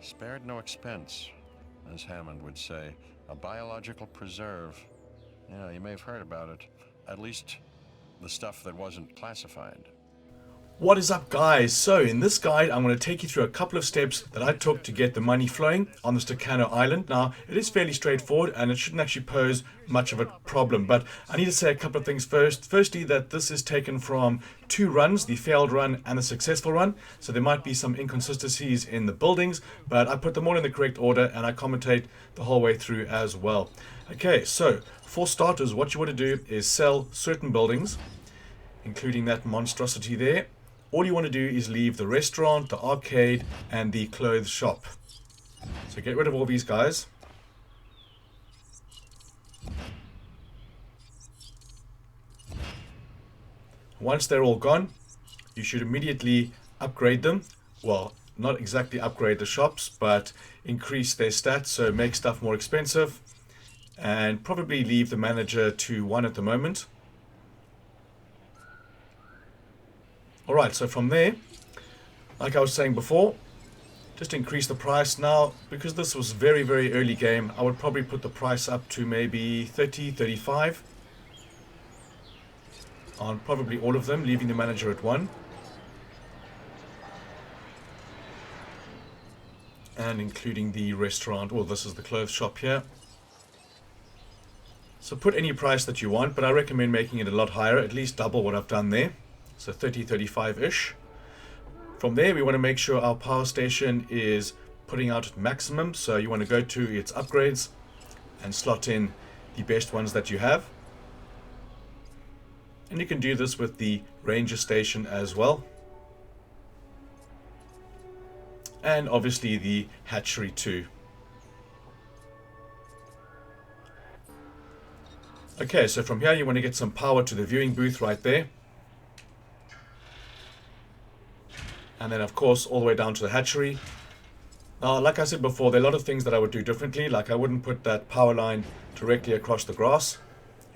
Spared no expense, as Hammond would say. A biological preserve. Yeah, you may have heard about it. At least the stuff that wasn't classified. What is up, guys? So in this guide I'm going to take you through a couple of steps that I took to get the money flowing on this Tacano island. Now it is fairly straightforward and it shouldn't actually pose much of a problem, but I need to say a couple of things first. Firstly, that this is taken from two runs, the failed run and the successful run, so there might be some inconsistencies in the buildings, but I put them all in the correct order and I commentate the whole way through as well. Okay, so for starters, what you want to do is sell certain buildings, including that monstrosity there. All you want to do is leave the restaurant, the arcade, and the clothes shop. So get rid of all these guys. Once they're all gone, you should immediately upgrade them. Well, not exactly upgrade the shops, but increase their stats, so make stuff more expensive. And probably leave the manager to 1 at the moment. Alright, so from there, like I was saying before, just increase the price. Now, because this was very, very early game, I would probably put the price up to maybe 30, 35 on probably all of them, leaving the manager at 1. And including the restaurant, well, this is the clothes shop here. So put any price that you want, but I recommend making it a lot higher, at least double what I've done there. So 30, 35-ish. From there, we want to make sure our power station is putting out at maximum. So you want to go to its upgrades and slot in the best ones that you have. And you can do this with the ranger station as well. And obviously the hatchery too. Okay, so from here you want to get some power to the viewing booth right there. And then, of course, all the way down to the hatchery. Now, like I said before, there are a lot of things that I would do differently. Like I wouldn't put that power line directly across the grass.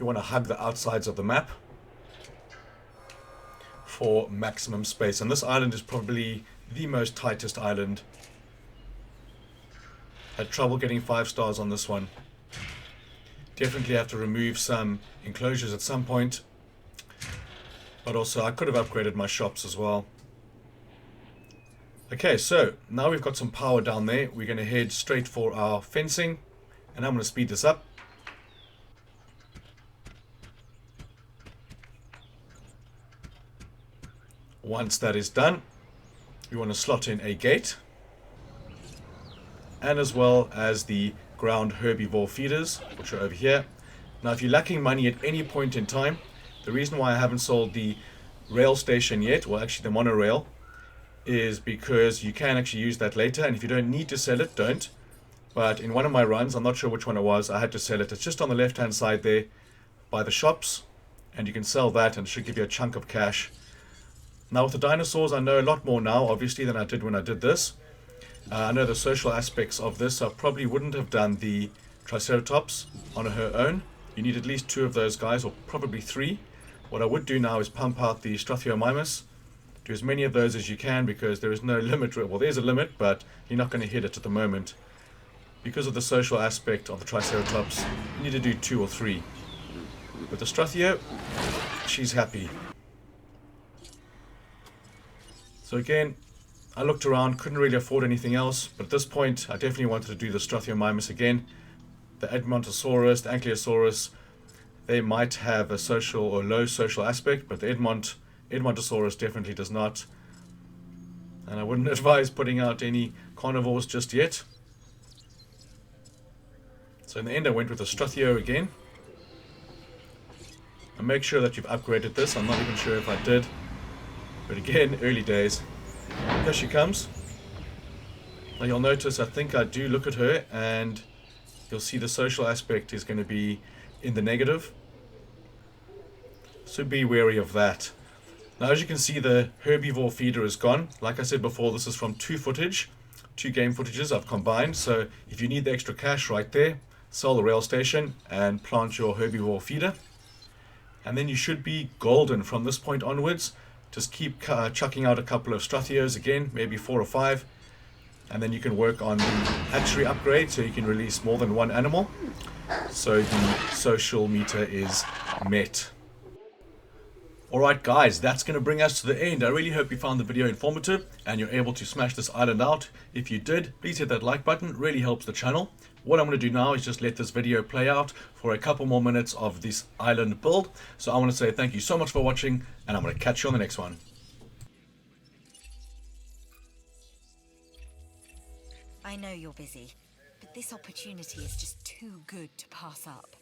You want to hug the outsides of the map for maximum space. And this island is probably the most tightest island. Had trouble getting 5 stars on this one. Definitely have to remove some enclosures at some point. But also, I could have upgraded my shops as well. Okay, so now we've got some power down there. We're going to head straight for our fencing, and I'm going to speed this up. Once that is done, we want to slot in a gate, and as well as the ground herbivore feeders, which are over here. Now, if you're lacking money at any point in time, the reason why I haven't sold the rail station yet, well, actually the monorail, is because you can actually use that later, and if you don't need to sell it, don't. But in one of my runs, I'm not sure which one it was, I had to sell it. It's just on the left hand side there by the shops, and you can sell that and it should give you a chunk of cash. Now with the dinosaurs, I know a lot more now obviously than I did when I did this. I know the social aspects of this. I probably wouldn't have done the Triceratops on her own. You need at least 2 of those guys, or probably 3. What I would do now is pump out the Struthiomimus. Do as many of those as you can, because there is no limit. Well, there's a limit, but you're not going to hit it at the moment. Because of the social aspect of the Triceratops, you need to do 2 or 3. With the Struthio, she's happy. So again, I looked around, couldn't really afford anything else, but at this point, I definitely wanted to do the Struthiomimus again. The Edmontosaurus, the Ankylosaurus, they might have a social or low social aspect, but the Edmontosaurus definitely does not. And I wouldn't advise putting out any carnivores just yet. So in the end I went with the Struthio again. And make sure that you've upgraded this. I'm not even sure if I did. But again, early days. Here she comes. Now you'll notice, I think I do look at her and you'll see the social aspect is going to be in the negative. So be wary of that. Now as you can see, the herbivore feeder is gone. Like I said before, this is from 2 game footages I've combined. So if you need the extra cash right there, sell the rail station and plant your herbivore feeder. And then you should be golden from this point onwards. Just keep chucking out a couple of Struthios again, maybe 4 or 5. and then you can work on the hatchery upgrade so you can release more than one animal. So the social meter is met. Alright guys, that's going to bring us to the end. I really hope you found the video informative and you're able to smash this island out. If you did, please hit that like button, it really helps the channel. What I'm going to do now is just let this video play out for a couple more minutes of this island build. So I want to say thank you so much for watching, and I'm going to catch you on the next one. I know you're busy, but this opportunity is just too good to pass up.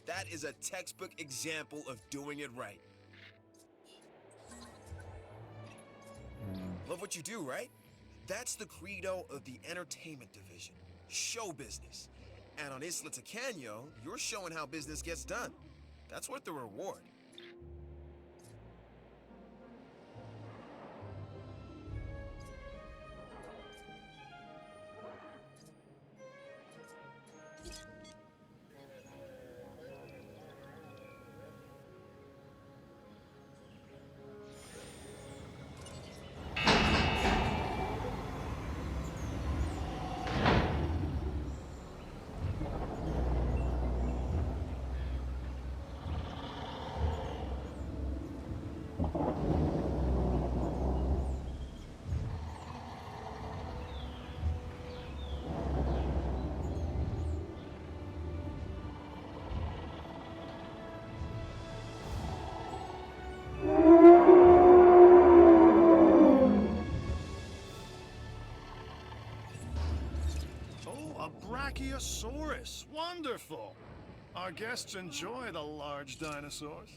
That is a textbook example of doing it right. Love what you do, right? That's the credo of the entertainment division, show business. And on Isla Tacano, you're showing how business gets done. That's worth the reward. Brachiosaurus, wonderful. Our guests enjoy the large dinosaurs.